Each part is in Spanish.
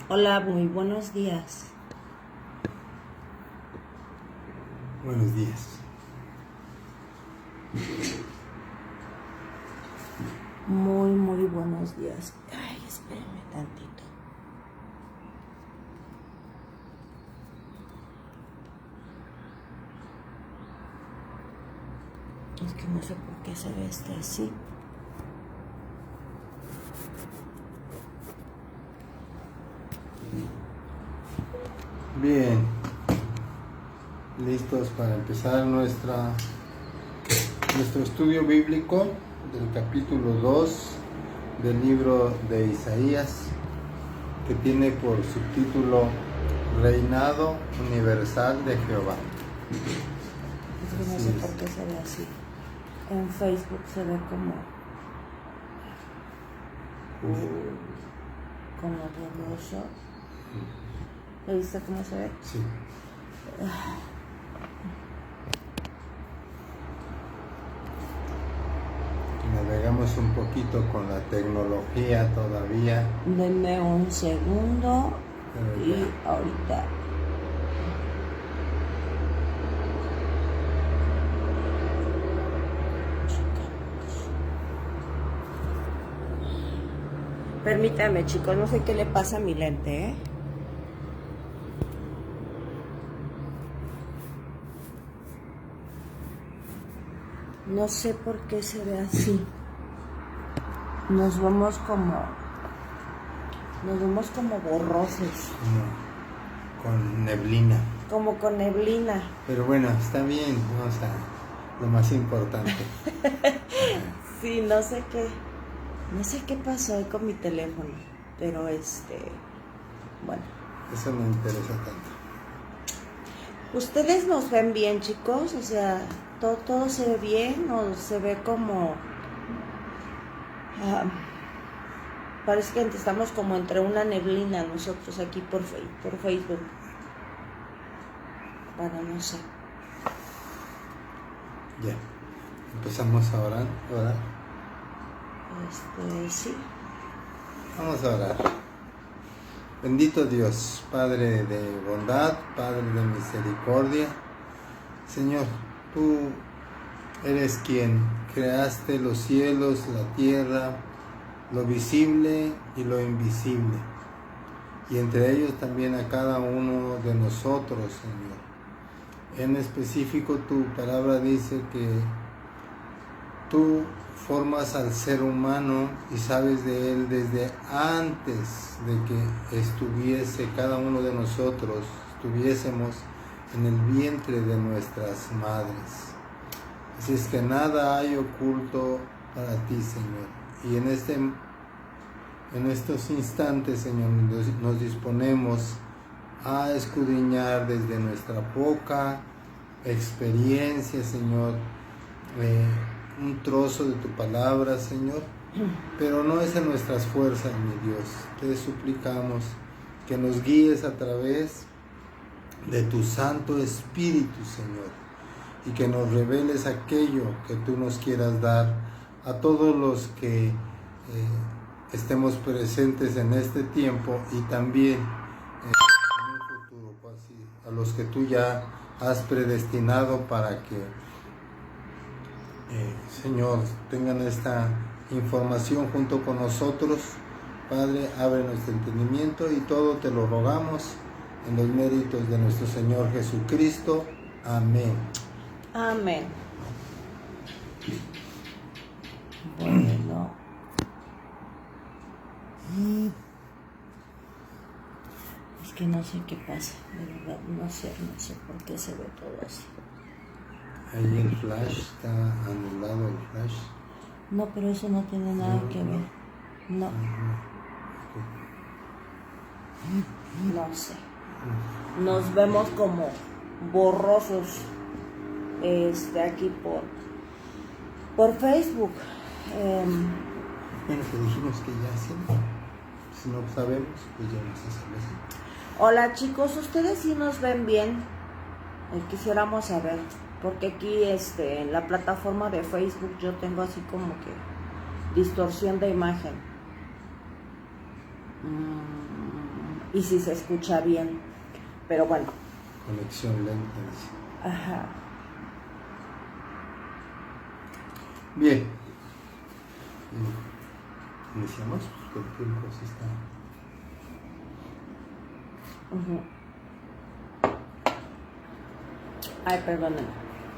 Hola, muy buenos días. Buenos días. Muy buenos días. Ay, espérenme tantito. Es que no sé por qué se ve así. Bien. Listos para empezar nuestro estudio bíblico del capítulo 2 del libro de Isaías, que tiene por subtítulo Reinado Universal de Jehová. Es que no sé por qué se ve así. En Facebook se ve como borroso. ¿Lo viste cómo se ve? Sí. Navegamos un poquito con la tecnología todavía. Denme un segundo y ahorita. Permítame, chicos, no sé qué le pasa a mi lente, ¿eh? No sé por qué se ve así. Nos vemos como borrosos. Con neblina. Como con neblina. Pero bueno, está bien, vamos a lo más importante. Sí, no sé qué pasó hoy con mi teléfono, pero bueno. Eso me interesa tanto. ¿Ustedes nos ven bien, chicos? O sea, ¿todo se ve bien o se ve como... parece que estamos como entre una neblina nosotros aquí por Facebook. Bueno, no sé. Ya, empezamos a orar. Sí. Vamos a orar. Bendito Dios, Padre de bondad, Padre de misericordia. Señor, tú eres quien creaste los cielos, la tierra, lo visible y lo invisible, y entre ellos también a cada uno de nosotros, Señor. En específico, tu palabra dice que tú formas al ser humano y sabes de él desde antes de que estuviese cada uno de nosotros, estuviésemos en el vientre de nuestras madres. Así es que nada hay oculto para ti, Señor. Y en estos instantes, Señor, nos disponemos a escudriñar desde nuestra poca experiencia, Señor, un trozo de tu palabra, Señor, pero no es en nuestras fuerzas, mi Dios. Te suplicamos que nos guíes a través de tu Santo Espíritu, Señor, y que nos reveles aquello que tú nos quieras dar a todos los que estemos presentes en este tiempo y también en un futuro, a los que tú ya has predestinado para que, Señor, tengan esta información junto con nosotros. Padre, abre nuestro entendimiento y todo te lo rogamos en los méritos de nuestro Señor Jesucristo. Amén. Amén. Bueno. Es que no sé qué pasa, de verdad, no sé por qué se ve todo así. Ahí el flash, está anulado el flash. No, pero eso no tiene nada que ver. No. No sé. Nos vemos como borrosos aquí por Facebook. Bueno, que dijimos que ya hacemos. Si no sabemos, pues ya nos hacemos. Hola chicos, ¿ustedes sí nos ven bien? Quisiéramos saber, porque aquí en la plataforma de Facebook yo tengo así como que distorsión de imagen. y si se escucha bien. Pero bueno. Conexión lenta, dice. Ajá. Bien. Iniciamos, porque el tiempo sí está. Ay, perdónenme.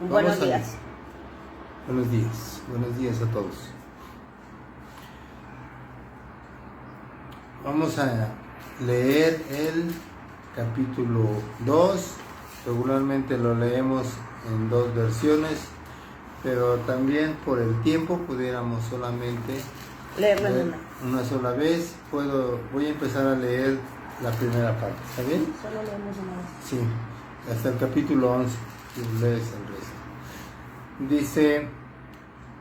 Vamos Buenos a ver. días. Buenos días a todos. Vamos a leer el capítulo 2. Regularmente lo leemos en 2 versiones, pero también por el tiempo pudiéramos solamente Leerlo leer en una. una sola vez. Voy a empezar a leer la primera parte, ¿está bien? Solo leemos una vez. Sí, hasta el capítulo 11, y lees el resto. Dice: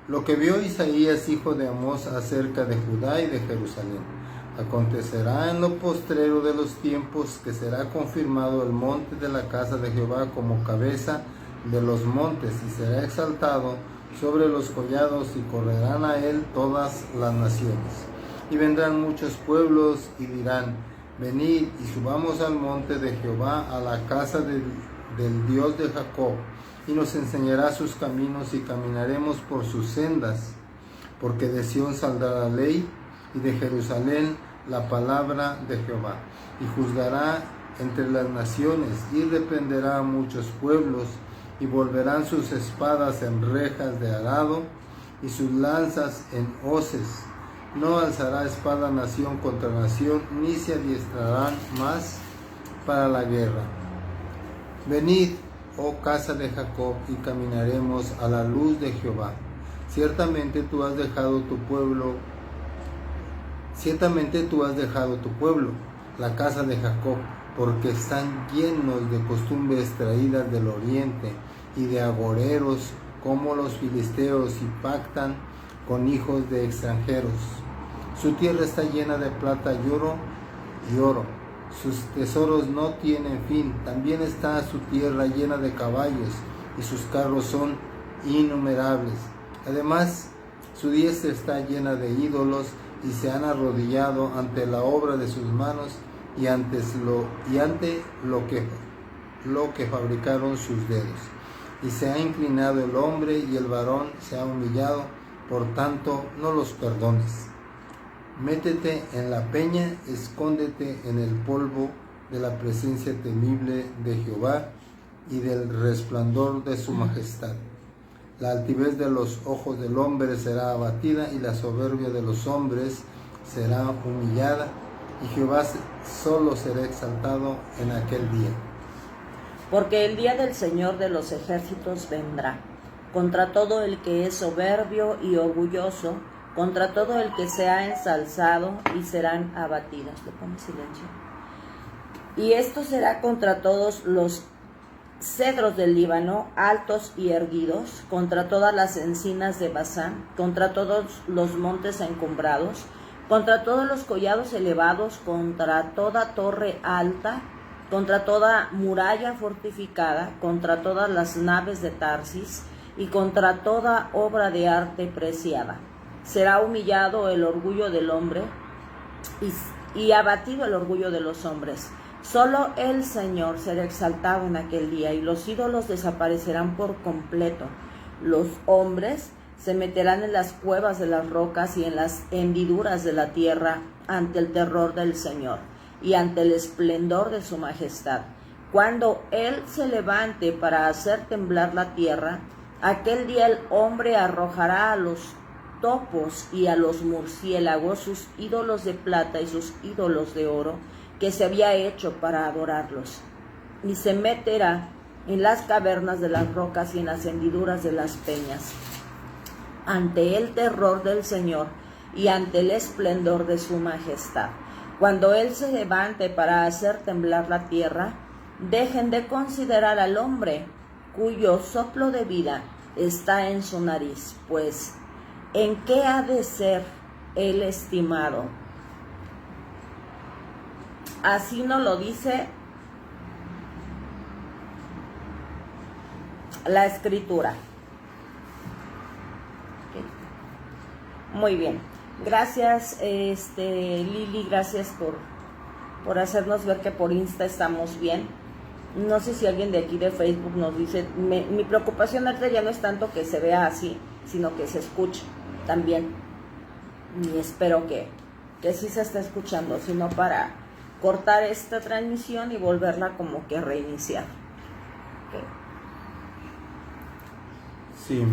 lo que vio Isaías, hijo de Amós, acerca de Judá y de Jerusalén. Acontecerá en lo postrero de los tiempos que será confirmado el monte de la casa de Jehová como cabeza de los montes, y será exaltado sobre los collados, y correrán a él todas las naciones. Y vendrán muchos pueblos y dirán: venid y subamos al monte de Jehová, a la casa del Dios de Jacob, y nos enseñará sus caminos, y caminaremos por sus sendas. Porque de Sión saldrá la ley, y de Jerusalén la palabra de Jehová. Y juzgará entre las naciones, y reprenderá a muchos pueblos, y volverán sus espadas en rejas de arado, y sus lanzas en hoces. No alzará espada nación contra nación, ni se adiestrarán más para la guerra. Venid, oh casa de Jacob, y caminaremos a la luz de Jehová. Ciertamente tú has dejado tu pueblo, la casa de Jacob, porque están llenos de costumbres traídas del oriente, y de agoreros como los filisteos, y pactan con hijos de extranjeros. Su tierra está llena de plata y oro. Sus tesoros no tienen fin. También está su tierra llena de caballos, y sus carros son innumerables. Además, su diestra está llena de ídolos, y se han arrodillado ante la obra de sus manos, y ante lo que fabricaron sus dedos. Y se ha inclinado el hombre, y el varón se ha humillado. Por tanto, no los perdones. Métete en la peña, escóndete en el polvo de la presencia temible de Jehová y del resplandor de su majestad. La altivez de los ojos del hombre será abatida, y la soberbia de los hombres será humillada, y Jehová solo será exaltado en aquel día. Porque el día del Señor de los ejércitos vendrá contra todo el que es soberbio y orgulloso, contra todo el que se ha ensalzado, y serán abatidos. Le pongo silencio. Y esto será contra todos los cedros del Líbano, altos y erguidos, contra todas las encinas de Basán, contra todos los montes encumbrados, contra todos los collados elevados, contra toda torre alta, contra toda muralla fortificada, contra todas las naves de Tarsis, y contra toda obra de arte preciada. Será humillado el orgullo del hombre, y abatido el orgullo de los hombres. Solo el Señor será exaltado en aquel día, y los ídolos desaparecerán por completo. Los hombres se meterán en las cuevas de las rocas y en las hendiduras de la tierra ante el terror del Señor y ante el esplendor de su majestad. Cuando Él se levante para hacer temblar la tierra, aquel día el hombre arrojará a los topos y a los murciélagos sus ídolos de plata y sus ídolos de oro que se había hecho para adorarlos, y se meterá en las cavernas de las rocas y en las hendiduras de las peñas, ante el terror del Señor y ante el esplendor de su majestad. Cuando Él se levante para hacer temblar la tierra, dejen de considerar al hombre cuyo soplo de vida está en su nariz, pues ¿en qué ha de ser él estimado? Así nos lo dice la Escritura. Muy bien. Gracias, Lili, gracias por hacernos ver que por Insta estamos bien. No sé si alguien de aquí de Facebook nos dice, mi preocupación ahorita ya no es tanto que se vea así, sino que se escuche también. Y espero que sí se está escuchando, sino para cortar esta transmisión y volverla como que a reiniciar. Okay. Sí,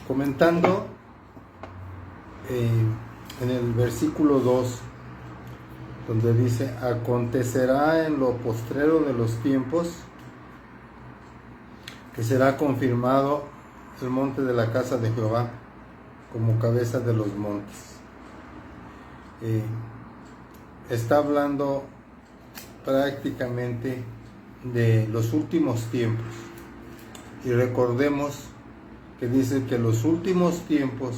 comentando en el versículo 2, donde dice: acontecerá en lo postrero de los tiempos que será confirmado el monte de la casa de Jehová como cabeza de los montes. Está hablando prácticamente de los últimos tiempos. Y recordemos que dice que los últimos tiempos,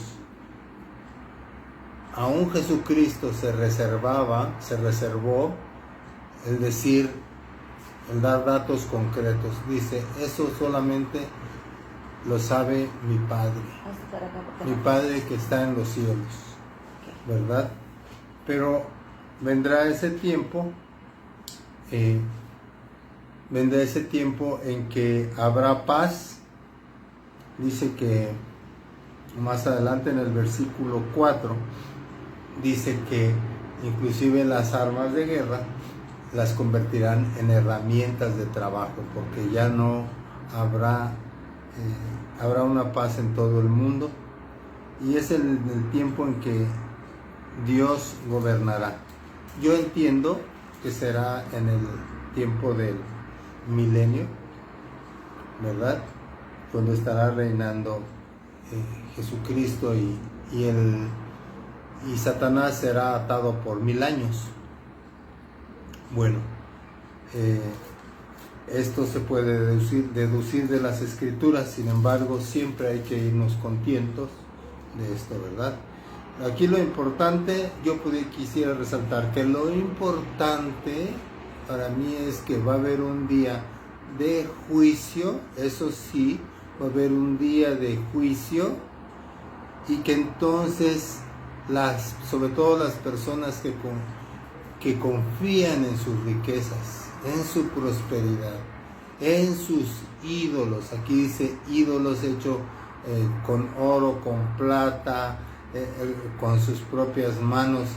aún Jesucristo se reservó el decir, el dar datos concretos. Dice, eso solamente lo sabe mi Padre que está en los cielos, ¿verdad? Pero vendrá ese tiempo en que habrá paz. Dice que más adelante en el versículo 4 dice que inclusive las armas de guerra las convertirán en herramientas de trabajo, porque ya no habrá una paz en todo el mundo, y es el tiempo en que Dios gobernará. Yo entiendo que será en el tiempo del milenio, ¿verdad? Cuando estará reinando Jesucristo y Satanás será atado por 1000 años. Bueno, esto se puede deducir de las escrituras. Sin embargo, siempre hay que irnos conscientes de esto, ¿verdad? Aquí lo importante, quisiera resaltar que lo importante para mí es que va a haber un día de juicio. Eso sí, va a haber un día de juicio, y que entonces sobre todo las personas que confían en sus riquezas, en su prosperidad, en sus ídolos, aquí dice ídolos hechos con oro, con plata, con sus propias manos,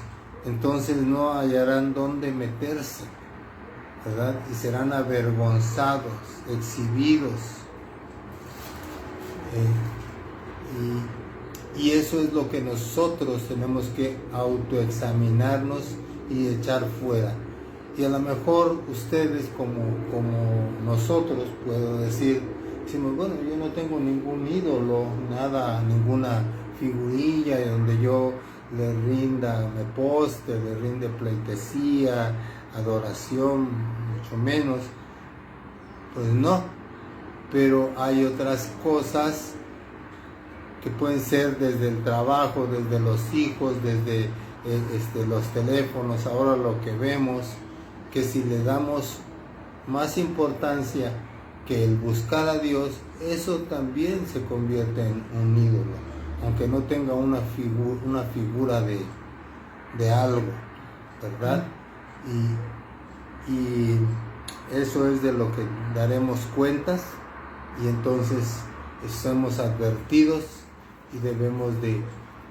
entonces no hallarán dónde meterse, ¿verdad? Y serán avergonzados, exhibidos. Y eso es lo que nosotros tenemos que autoexaminarnos y echar fuera. Y a lo mejor ustedes como nosotros, puedo decir, decimos, bueno, yo no tengo ningún ídolo, nada, ninguna figurilla donde yo le poste, le rinde pleitesía, adoración, mucho menos. Pues no, pero hay otras cosas que pueden ser desde el trabajo, desde los hijos, desde los teléfonos, ahora lo que vemos, que si le damos más importancia que el buscar a Dios, eso también se convierte en un ídolo, aunque no tenga una figura de algo, ¿verdad? Y eso es de lo que daremos cuentas, y entonces somos advertidos y debemos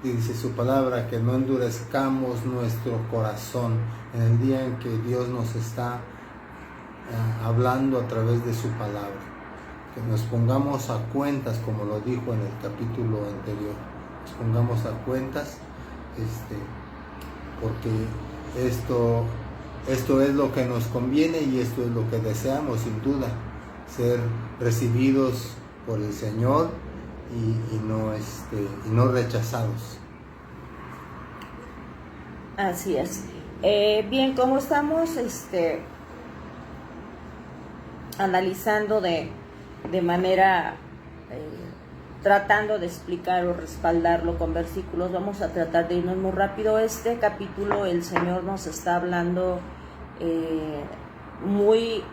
dice su palabra, que no endurezcamos nuestro corazón en el día en que Dios nos está hablando a través de su palabra, que nos pongamos a cuentas, como lo dijo en el capítulo anterior, nos pongamos a cuentas, porque esto es lo que nos conviene, y esto es lo que deseamos, sin duda, ser recibidos por el Señor y no rechazados. Así es. Bien, como estamos analizando de manera tratando de explicar o respaldarlo con versículos, vamos a tratar de irnos muy rápido. Este capítulo el Señor nos está hablando muy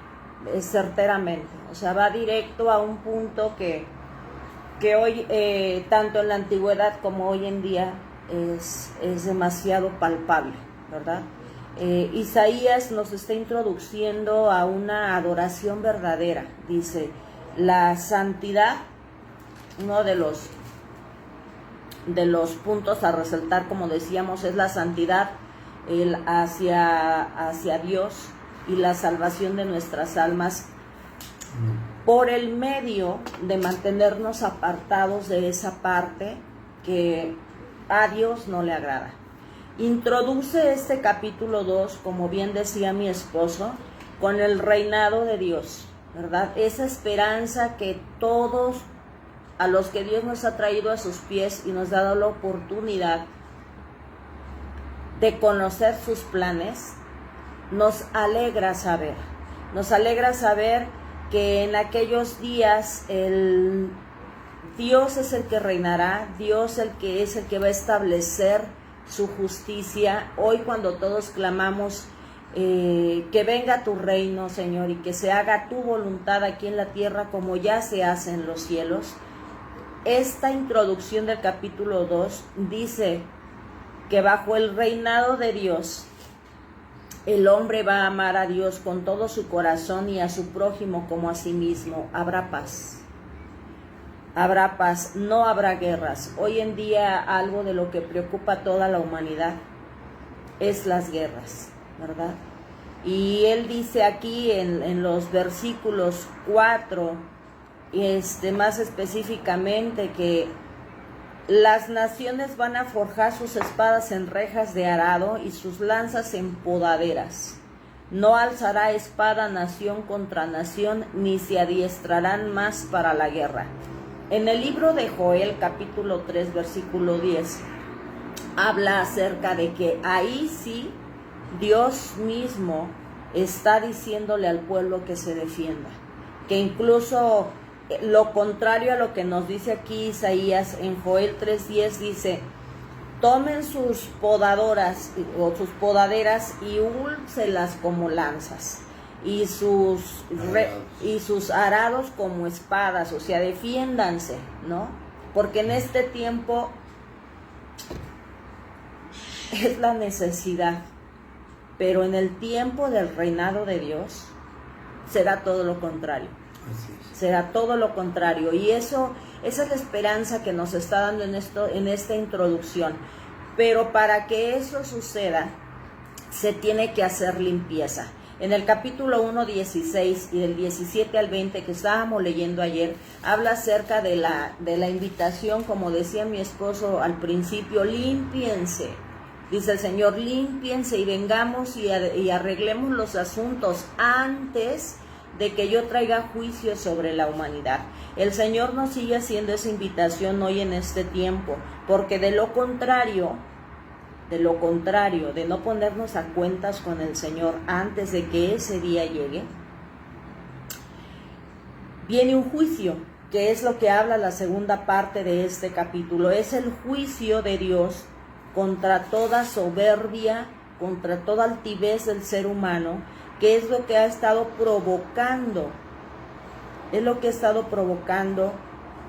certeramente, o sea, va directo a un punto que hoy, tanto en la antigüedad como hoy en día, es demasiado palpable, ¿verdad? Isaías nos está introduciendo a una adoración verdadera. Dice, la santidad, uno de los puntos a resaltar, como decíamos, es la santidad hacia Dios y la salvación de nuestras almas por el medio de mantenernos apartados de esa parte que a Dios no le agrada. Introduce este capítulo 2, como bien decía mi esposo, con el reinado de Dios, ¿verdad? Esa esperanza que todos, a los que Dios nos ha traído a sus pies y nos ha dado la oportunidad de conocer sus planes, nos alegra saber que en aquellos días Dios es el que reinará, Dios es el que va a establecer su justicia. Hoy, cuando todos clamamos que venga tu reino, Señor, y que se haga tu voluntad aquí en la tierra como ya se hace en los cielos, esta introducción del capítulo 2 dice que bajo el reinado de Dios, el hombre va a amar a Dios con todo su corazón y a su prójimo como a sí mismo. Habrá paz. Habrá paz, no habrá guerras. Hoy en día algo de lo que preocupa a toda la humanidad es las guerras, ¿verdad? Y él dice aquí en los versículos 4, más específicamente, que las naciones van a forjar sus espadas en rejas de arado y sus lanzas en podaderas. No alzará espada nación contra nación, ni se adiestrarán más para la guerra. En el libro de Joel, capítulo 3, versículo 10, habla acerca de que ahí sí Dios mismo está diciéndole al pueblo que se defienda, que incluso lo contrario a lo que nos dice aquí Isaías en Joel 3:10, dice: tomen sus podadoras o sus podaderas y úlcelas como lanzas, y sus arados como espadas. O sea, defiéndanse, ¿no? Porque en este tiempo es la necesidad, pero en el tiempo del reinado de Dios será todo lo contrario. Será todo lo contrario, y esa es la esperanza que nos está dando en esta introducción. Pero para que eso suceda, se tiene que hacer limpieza. En el capítulo 1:16 y del 17 al 20 que estábamos leyendo ayer, habla acerca de la invitación, como decía mi esposo al principio: límpiense. Dice el Señor: límpiense y vengamos y arreglemos los asuntos antes de que yo traiga juicio sobre la humanidad. El Señor nos sigue haciendo esa invitación hoy en este tiempo, porque de lo contrario, de no ponernos a cuentas con el Señor antes de que ese día llegue, viene un juicio, que es lo que habla la segunda parte de este capítulo. Es el juicio de Dios contra toda soberbia, contra toda altivez del ser humano, que es lo que ha estado provocando,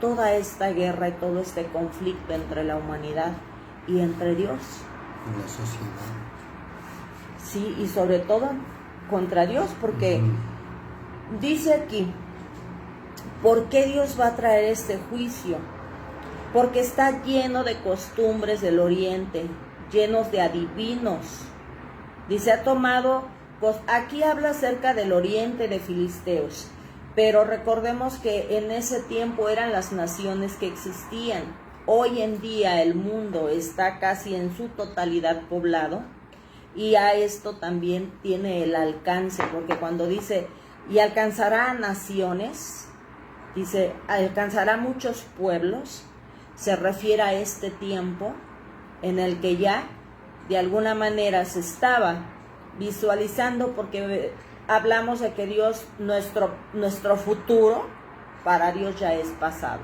toda esta guerra y todo este conflicto entre la humanidad y entre Dios. En la sociedad. Sí, y sobre todo contra Dios, porque dice aquí: ¿por qué Dios va a traer este juicio? Porque está lleno de costumbres del oriente, llenos de adivinos. Dice, ha tomado... Aquí habla acerca del oriente, de filisteos, pero recordemos que en ese tiempo eran las naciones que existían. Hoy en día el mundo está casi en su totalidad poblado, y a esto también tiene el alcance, porque cuando dice, y alcanzará a naciones, dice, alcanzará muchos pueblos, se refiere a este tiempo en el que ya de alguna manera se estaba visualizando, porque hablamos de que Dios, nuestro futuro, para Dios ya es pasado.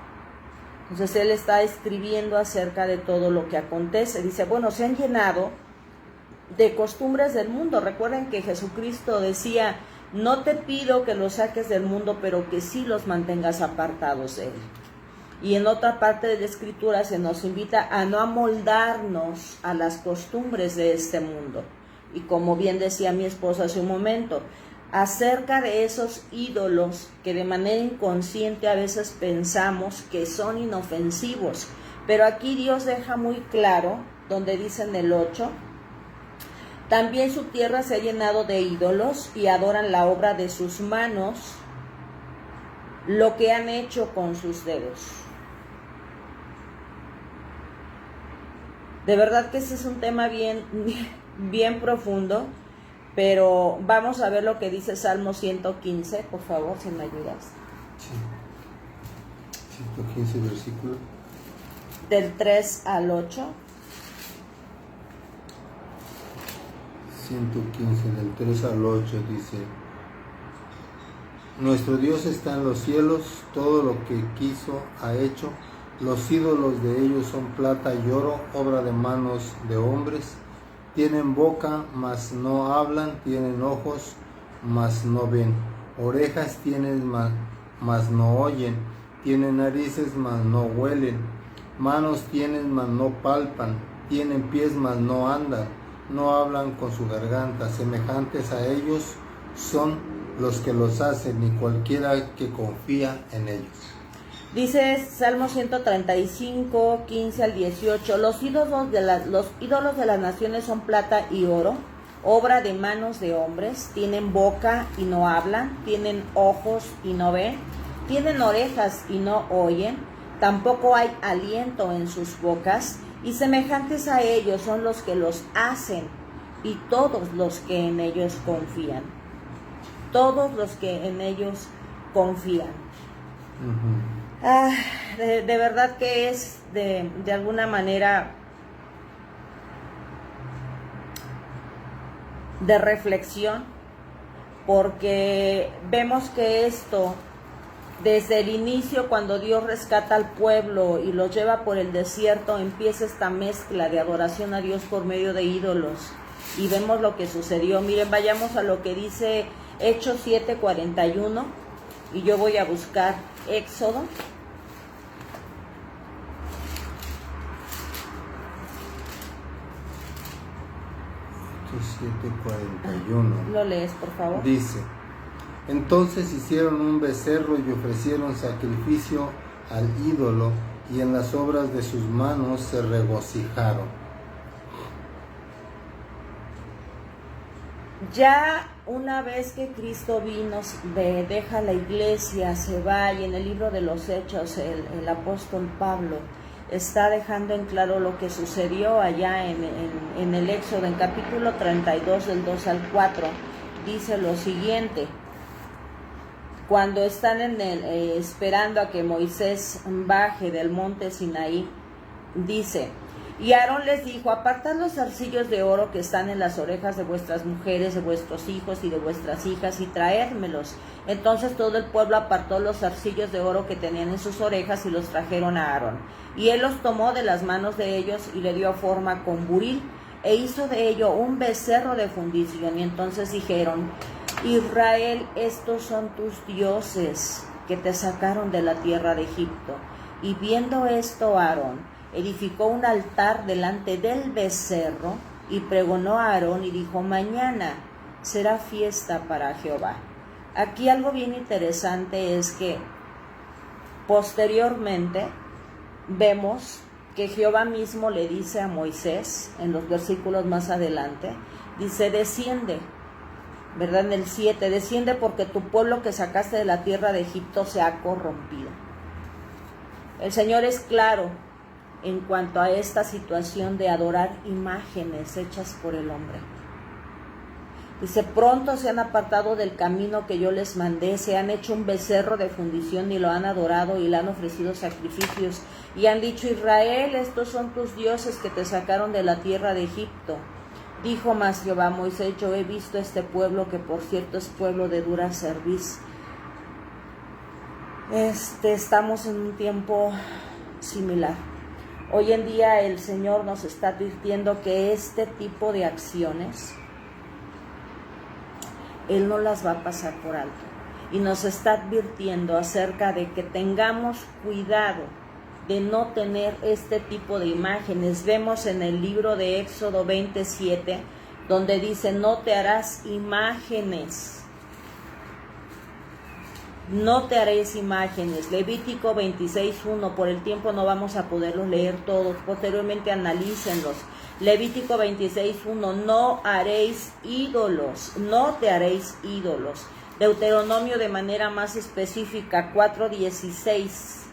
Entonces Él está escribiendo acerca de todo lo que acontece. Dice, bueno, se han llenado de costumbres del mundo. Recuerden que Jesucristo decía: no te pido que los saques del mundo, pero que sí los mantengas apartados de él. Y en otra parte de la Escritura se nos invita a no amoldarnos a las costumbres de este mundo, y como bien decía mi esposa hace un momento, acerca de esos ídolos que de manera inconsciente a veces pensamos que son inofensivos. Pero aquí Dios deja muy claro, donde dice en el 8, también su tierra se ha llenado de ídolos y adoran la obra de sus manos, lo que han hecho con sus dedos. De verdad que ese es un tema bien profundo, pero vamos a ver lo que dice Salmo 115, por favor, si me ayudas. Sí. 115 versículo. Del 3 al 8. 115, del 3 al 8 dice: Nuestro Dios está en los cielos, todo lo que quiso ha hecho. Los ídolos de ellos son plata y oro, obra de manos de hombres. Tienen boca, mas no hablan, tienen ojos, mas no ven. Orejas tienen, mas no oyen. Tienen narices, mas no huelen. Manos tienen, mas no palpan. Tienen pies, mas no andan. No hablan con su garganta. Semejantes a ellos son los que los hacen, y cualquiera que confía en ellos. Dice Salmo 135, 15 al 18, los ídolos de las naciones son plata y oro, obra de manos de hombres, tienen boca y no hablan, tienen ojos y no ven, tienen orejas y no oyen, tampoco hay aliento en sus bocas, y semejantes a ellos son los que los hacen, y todos los que en ellos confían. Todos los que en ellos confían. De verdad que es de alguna manera de reflexión, porque vemos que esto, desde el inicio, cuando Dios rescata al pueblo y los lleva por el desierto, empieza esta mezcla de adoración a Dios por medio de ídolos, y vemos lo que sucedió. Miren, vayamos a lo que dice Hechos 7:41, y yo voy a buscar Éxodo. Hechos 7:41. ¿Lo lees, por favor? Dice: Entonces hicieron un becerro y ofrecieron sacrificio al ídolo, y en las obras de sus manos se regocijaron. Ya una vez que Cristo vino, deja la iglesia, se va, y en el libro de los Hechos el apóstol Pablo está dejando en claro lo que sucedió allá en el Éxodo, en capítulo 32, del 2 al 4, dice lo siguiente: cuando están esperando a que Moisés baje del monte Sinaí, dice: y Aarón les dijo: apartad los zarcillos de oro que están en las orejas de vuestras mujeres, de vuestros hijos y de vuestras hijas, y traédmelos. Entonces todo el pueblo apartó los zarcillos de oro que tenían en sus orejas y los trajeron a Aarón. Y él los tomó de las manos de ellos y le dio forma con buril, e hizo de ello un becerro de fundición. Y entonces dijeron: Israel, estos son tus dioses que te sacaron de la tierra de Egipto. Y viendo esto, Aarón edificó un altar delante del becerro y pregonó a Aarón y dijo: mañana será fiesta para Jehová. Aquí algo bien interesante es que posteriormente vemos que Jehová mismo le dice a Moisés, en los versículos más adelante, dice: desciende, ¿verdad? En el 7, desciende porque tu pueblo que sacaste de la tierra de Egipto se ha corrompido. El Señor es claro en cuanto a esta situación de adorar imágenes hechas por el hombre. Dice: pronto se han apartado del camino que yo les mandé, se han hecho un becerro de fundición y lo han adorado y le han ofrecido sacrificios, y han dicho: Israel, estos son tus dioses que te sacaron de la tierra de Egipto. Dijo más Jehová a Moisés: yo he visto este pueblo, que por cierto es pueblo de dura cerviz. Estamos en un tiempo similar. Hoy en día el Señor nos está advirtiendo que este tipo de acciones Él no las va a pasar por alto, y nos está advirtiendo acerca de que tengamos cuidado de no tener este tipo de imágenes. Vemos en el libro de Éxodo 27 donde dice, no te harás imágenes. No te haréis imágenes. Levítico 26:1, por el tiempo no vamos a poderlos leer todos, posteriormente analícenlos. Levítico 26:1, no haréis ídolos, no te haréis ídolos. Deuteronomio de manera más específica, 4:16.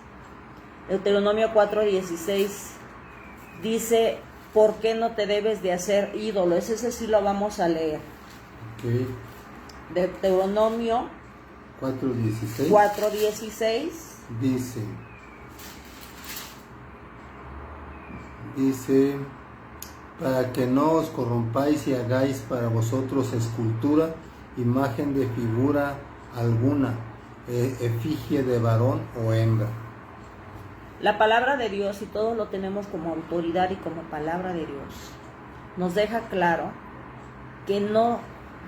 Deuteronomio 4:16 dice, ¿por qué no te debes de hacer ídolos? Ese sí lo vamos a leer. Okay. Deuteronomio 4:16 dice, para que no os corrompáis y hagáis para vosotros escultura, imagen de figura alguna, efigie de varón o hembra. La palabra de Dios, y todos lo tenemos como autoridad y como palabra de Dios, nos deja claro que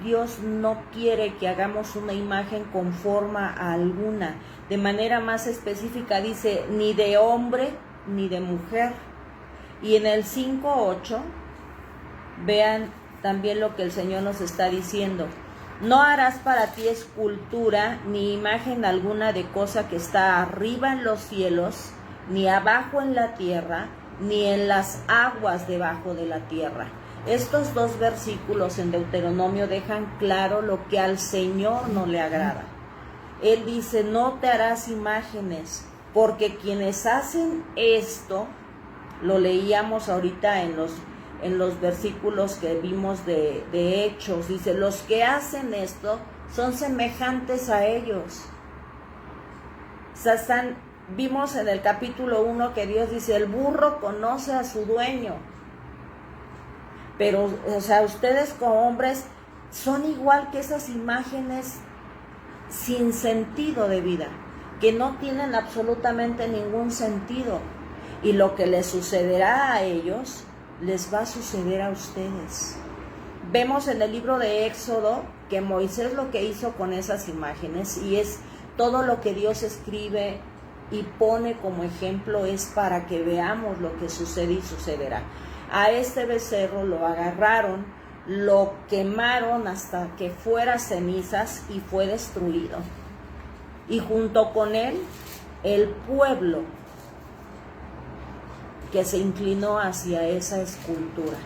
Dios no quiere que hagamos una imagen con forma alguna. De manera más específica dice, ni de hombre ni de mujer. Y en el 5:8, vean también lo que el Señor nos está diciendo. No harás para ti escultura ni imagen alguna de cosa que está arriba en los cielos, ni abajo en la tierra, ni en las aguas debajo de la tierra. Estos dos versículos en Deuteronomio dejan claro lo que al Señor no le agrada. Él dice, no te harás imágenes, porque quienes hacen esto, lo leíamos ahorita en los versículos que vimos de Hechos, dice, los que hacen esto son semejantes a ellos. O sea, vimos en el capítulo 1 que Dios dice, el burro conoce a su dueño. Pero, o sea, ustedes como hombres son igual que esas imágenes sin sentido de vida, que no tienen absolutamente ningún sentido. Y lo que les sucederá a ellos, les va a suceder a ustedes. Vemos en el libro de Éxodo que Moisés lo que hizo con esas imágenes, y es todo lo que Dios escribe y pone como ejemplo, es para que veamos lo que sucede y sucederá. A este becerro lo agarraron, lo quemaron hasta que fuera cenizas y fue destruido. Y junto con él, el pueblo que se inclinó hacia esa escultura.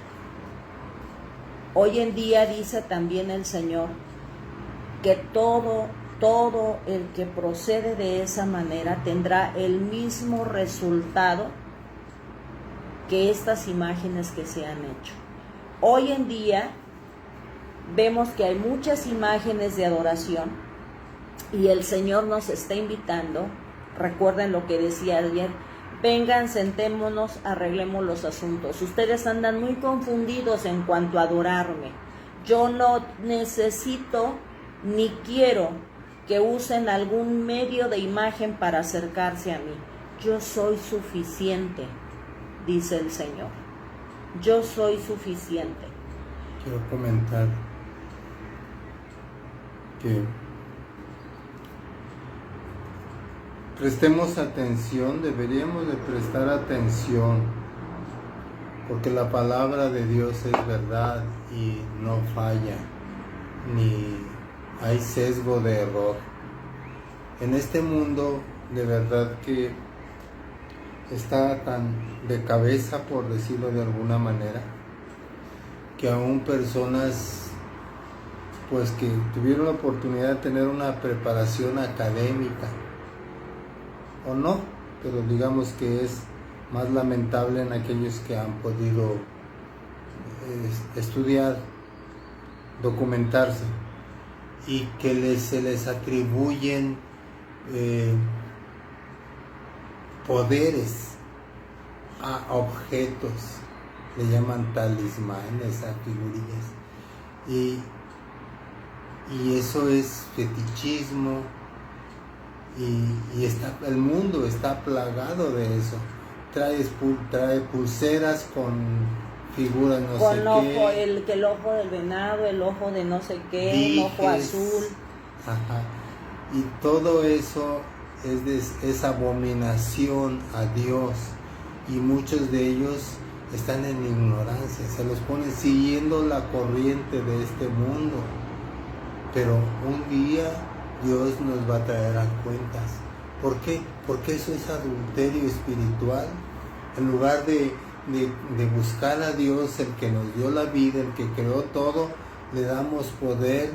Hoy en día dice también el Señor que todo el que procede de esa manera tendrá el mismo resultado que estas imágenes que se han hecho. Hoy en día vemos que hay muchas imágenes de adoración y el Señor nos está invitando. Recuerden lo que decía ayer, vengan, sentémonos, arreglemos los asuntos. Ustedes andan muy confundidos en cuanto a adorarme. Yo no necesito ni quiero que usen algún medio de imagen para acercarse a mí. Yo soy suficiente, dice el Señor. Yo soy suficiente. Quiero comentar que prestemos atención, deberíamos de prestar atención, porque la palabra de Dios es verdad y no falla, ni hay sesgo de error. En este mundo, de verdad que está tan de cabeza, por decirlo de alguna manera, que aún personas pues que tuvieron la oportunidad de tener una preparación académica, o no, pero digamos que es más lamentable en aquellos que han podido estudiar, documentarse, y que se les atribuyen poderes a objetos, le llaman talismanes, a figurillas, y eso es fetichismo, y el mundo está plagado de eso. Trae pulseras con figuras no con sé ojo, qué, el ojo del venado, el ojo de no sé qué, dijes, el ojo azul. Ajá. Y todo eso es abominación a Dios, y muchos de ellos están en ignorancia, se los ponen siguiendo la corriente de este mundo. Pero un día Dios nos va a traer a cuentas. ¿Por qué? Porque eso es adulterio espiritual. En lugar de buscar a Dios, el que nos dio la vida, el que creó todo, le damos poder,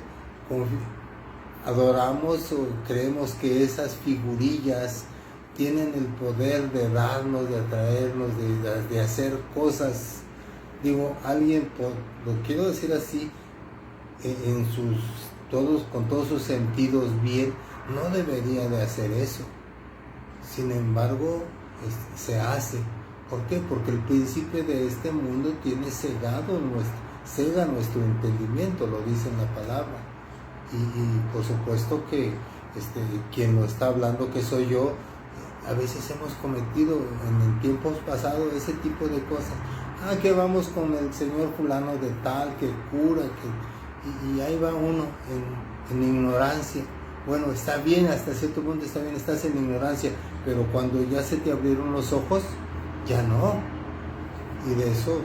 adoramos o creemos que esas figurillas tienen el poder de darnos, de atraernos, de hacer cosas. Digo, alguien, lo quiero decir así, con todos sus sentidos bien, no debería de hacer eso. Sin embargo, se hace. ¿Por qué? Porque el príncipe de este mundo tiene cega nuestro entendimiento, lo dice en la palabra. Y por supuesto que quien lo está hablando, que soy yo, a veces hemos cometido en tiempos pasados ese tipo de cosas. Que vamos con el señor fulano de tal, que cura, y ahí va uno en ignorancia. Bueno, está bien, hasta cierto punto está bien, estás en ignorancia, pero cuando ya se te abrieron los ojos, ya no. Y de eso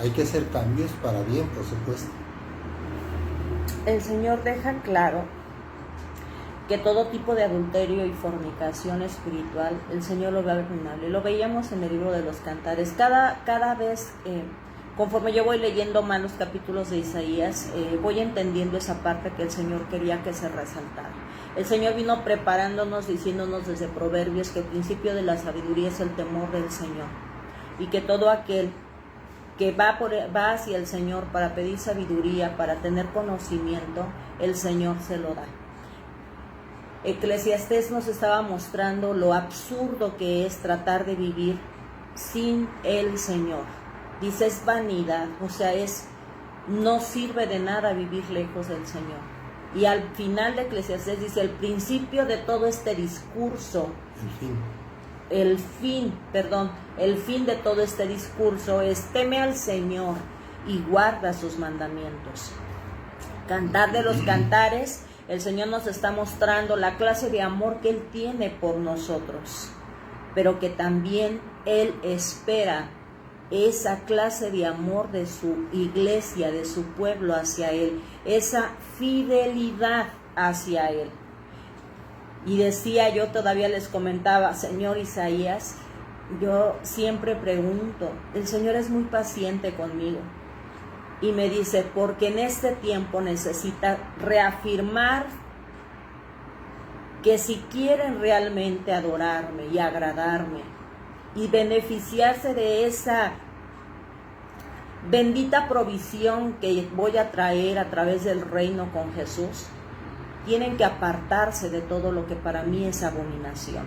hay que hacer cambios para bien, por supuesto. El Señor deja claro que todo tipo de adulterio y fornicación espiritual, el Señor lo ve abominable. Lo veíamos en el libro de los Cantares. Cada vez, conforme yo voy leyendo más los capítulos de Isaías, voy entendiendo esa parte que el Señor quería que se resaltara. El Señor vino preparándonos, diciéndonos desde Proverbios que el principio de la sabiduría es el temor del Señor, y que todo aquel que va hacia el Señor para pedir sabiduría, para tener conocimiento, el Señor se lo da. Eclesiastés nos estaba mostrando lo absurdo que es tratar de vivir sin el Señor. Dice, es vanidad, o sea, no sirve de nada vivir lejos del Señor. Y al final de Eclesiastés dice, el principio de todo este discurso, el fin de todo este discurso es: teme al Señor y guarda sus mandamientos. Cantar de los cantares, el Señor nos está mostrando la clase de amor que Él tiene por nosotros, pero que también Él espera esa clase de amor de su iglesia, de su pueblo hacia Él, esa fidelidad hacia Él. Y decía, yo todavía les comentaba, señor Isaías, yo siempre pregunto, el Señor es muy paciente conmigo. Y me dice, porque en este tiempo necesita reafirmar que si quieren realmente adorarme y agradarme y beneficiarse de esa bendita provisión que voy a traer a través del reino con Jesús, tienen que apartarse de todo lo que para mí es abominación.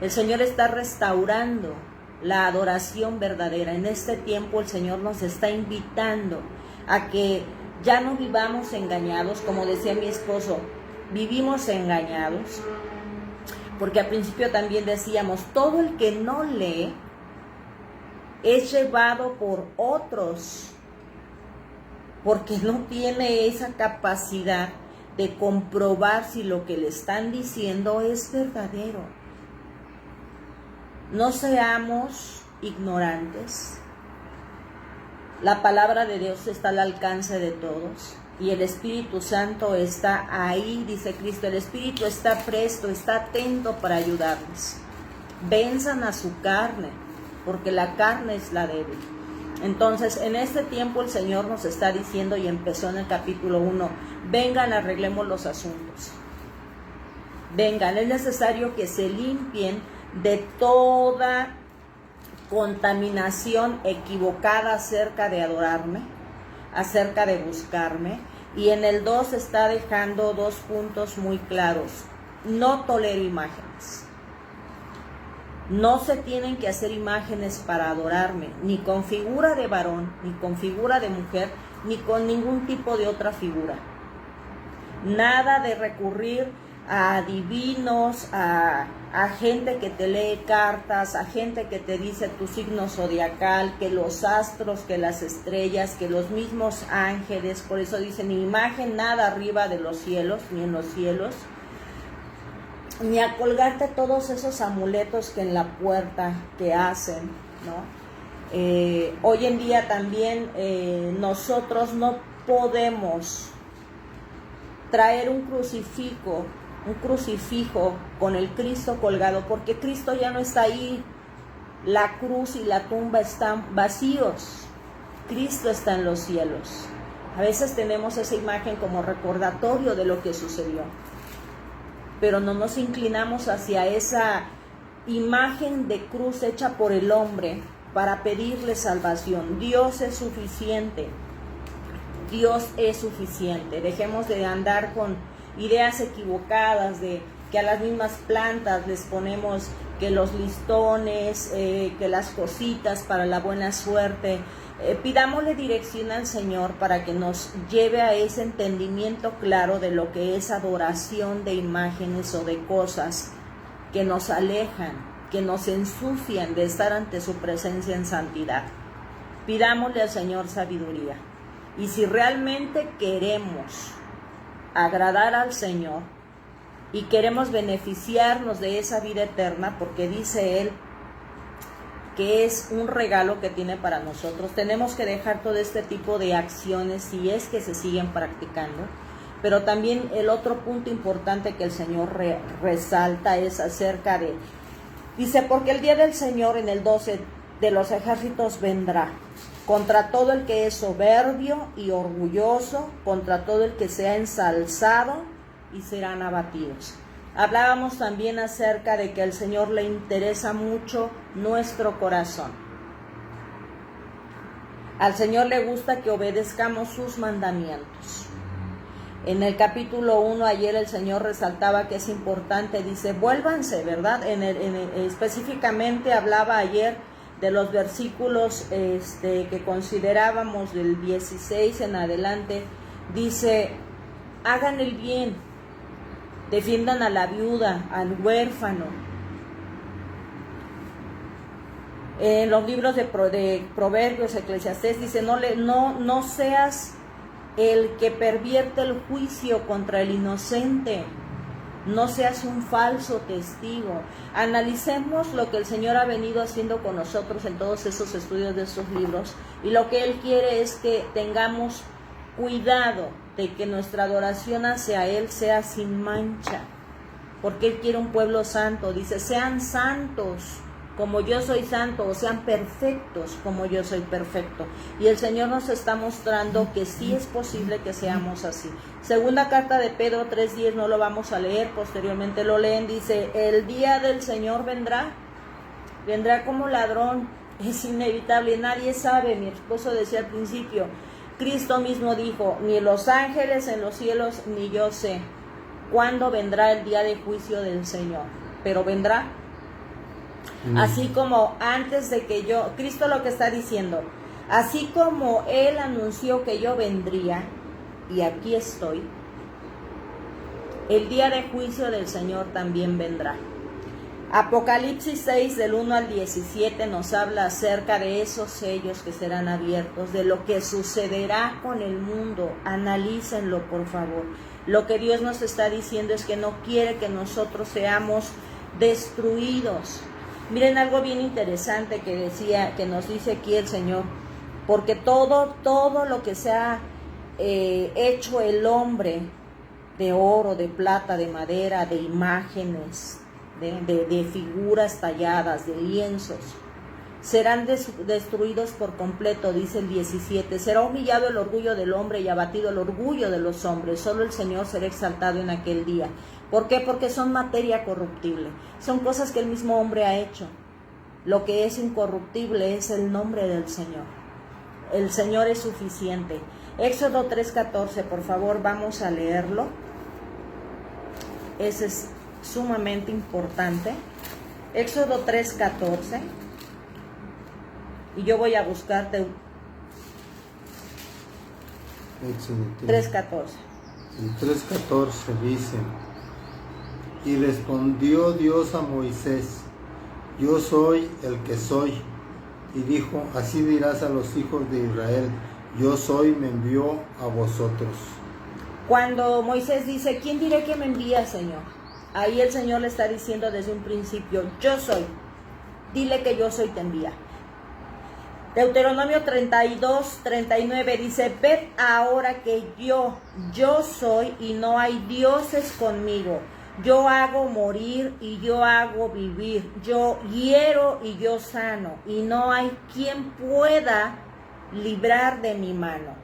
El Señor está restaurando la adoración verdadera. En este tiempo el Señor nos está invitando a que ya no vivamos engañados, como decía mi esposo, vivimos engañados, porque al principio también decíamos, todo el que no lee es llevado por otros, porque no tiene esa capacidad de comprobar si lo que le están diciendo es verdadero. No seamos ignorantes. La palabra de Dios está al alcance de todos y el Espíritu Santo está ahí, dice Cristo. El Espíritu está presto, está atento para ayudarles. Venzan a su carne, porque la carne es la débil. Entonces, en este tiempo el Señor nos está diciendo, y empezó en el capítulo 1, vengan, arreglemos los asuntos. Vengan, es necesario que se limpien de toda contaminación equivocada acerca de adorarme, acerca de buscarme. Y en el 2 está dejando 2 puntos muy claros. No tolero imágenes. No se tienen que hacer imágenes para adorarme, ni con figura de varón, ni con figura de mujer, ni con ningún tipo de otra figura. Nada de recurrir a adivinos, a gente que te lee cartas, a gente que te dice tu signo zodiacal, que los astros, que las estrellas, que los mismos ángeles. Por eso dicen, ni imagen nada arriba de los cielos, ni en los cielos, ni a colgarte todos esos amuletos que en la puerta que hacen, ¿no? Hoy en día también nosotros no podemos traer un crucifijo con el Cristo colgado, porque Cristo ya no está ahí. La cruz y la tumba están vacíos. Cristo está en los cielos. A veces tenemos esa imagen como recordatorio de lo que sucedió, pero no nos inclinamos hacia esa imagen de cruz hecha por el hombre para pedirle salvación. Dios es suficiente. Dios es suficiente. Dejemos de andar con ideas equivocadas de que a las mismas plantas les ponemos que los listones, que las cositas para la buena suerte. Pidámosle dirección al Señor para que nos lleve a ese entendimiento claro de lo que es adoración de imágenes o de cosas que nos alejan, que nos ensucian de estar ante su presencia en santidad. Pidámosle al Señor sabiduría. Y si realmente queremos agradar al Señor y queremos beneficiarnos de esa vida eterna, porque dice Él que es un regalo que tiene para nosotros, tenemos que dejar todo este tipo de acciones si es que se siguen practicando. Pero también el otro punto importante que el Señor resalta es acerca de, dice, porque el día del Señor en el 12 de los ejércitos vendrá contra todo el que es soberbio y orgulloso, contra todo el que sea ensalzado, y serán abatidos. Hablábamos también acerca de que al Señor le interesa mucho nuestro corazón. Al Señor le gusta que obedezcamos sus mandamientos. En el capítulo 1 ayer el Señor resaltaba que es importante, dice, vuélvanse, ¿verdad? Específicamente hablaba ayer de los versículos que considerábamos del 16 en adelante. Dice, hagan el bien, defiendan a la viuda, al huérfano. En los libros de Proverbios, Eclesiastés, dice, no seas el que pervierte el juicio contra el inocente. No seas un falso testigo. Analicemos lo que el Señor ha venido haciendo con nosotros en todos esos estudios de esos libros. Y lo que Él quiere es que tengamos cuidado de que nuestra adoración hacia Él sea sin mancha. Porque Él quiere un pueblo santo. Dice, sean santos como yo soy santo, o sean perfectos como yo soy perfecto. Y el Señor nos está mostrando que sí es posible que seamos así. Segunda carta de Pedro 3:10, no lo vamos a leer, posteriormente lo leen, dice, el día del Señor vendrá como ladrón, es inevitable, nadie sabe. Mi esposo decía al principio, Cristo mismo dijo, ni los ángeles en los cielos, ni yo sé cuándo vendrá el día de juicio del Señor, pero vendrá. Así como antes de que Cristo lo que está diciendo, así como Él anunció que yo vendría, y aquí estoy, el día de juicio del Señor también vendrá. Apocalipsis 6 del 1 al 17 nos habla acerca de esos sellos que serán abiertos, de lo que sucederá con el mundo. Analícenlo, por favor. Lo que Dios nos está diciendo es que no quiere que nosotros seamos destruidos. Miren algo bien interesante que nos dice aquí el Señor, porque todo lo que se ha hecho el hombre de oro, de plata, de madera, de imágenes, de figuras talladas, de lienzos, serán destruidos por completo, dice el 17. Será humillado el orgullo del hombre y abatido el orgullo de los hombres. Solo el Señor será exaltado en aquel día. ¿Por qué? Porque son materia corruptible. Son cosas que el mismo hombre ha hecho. Lo que es incorruptible es el nombre del Señor. El Señor es suficiente. Éxodo 3:14, por favor, vamos a leerlo. Ese es sumamente importante. Éxodo 3:14. Y yo voy a buscarte 3:14. El 3:14 dice, y respondió Dios a Moisés, yo soy el que soy. Y dijo, así dirás a los hijos de Israel, yo soy, me envió a vosotros. Cuando Moisés dice, ¿quién diré que me envía, Señor? Ahí el Señor le está diciendo desde un principio, yo soy. Dile que yo soy, te envía. Deuteronomio 32:39 dice: ved ahora que yo soy y no hay dioses conmigo. Yo hago morir y yo hago vivir. Yo hiero y yo sano. Y no hay quien pueda librar de mi mano.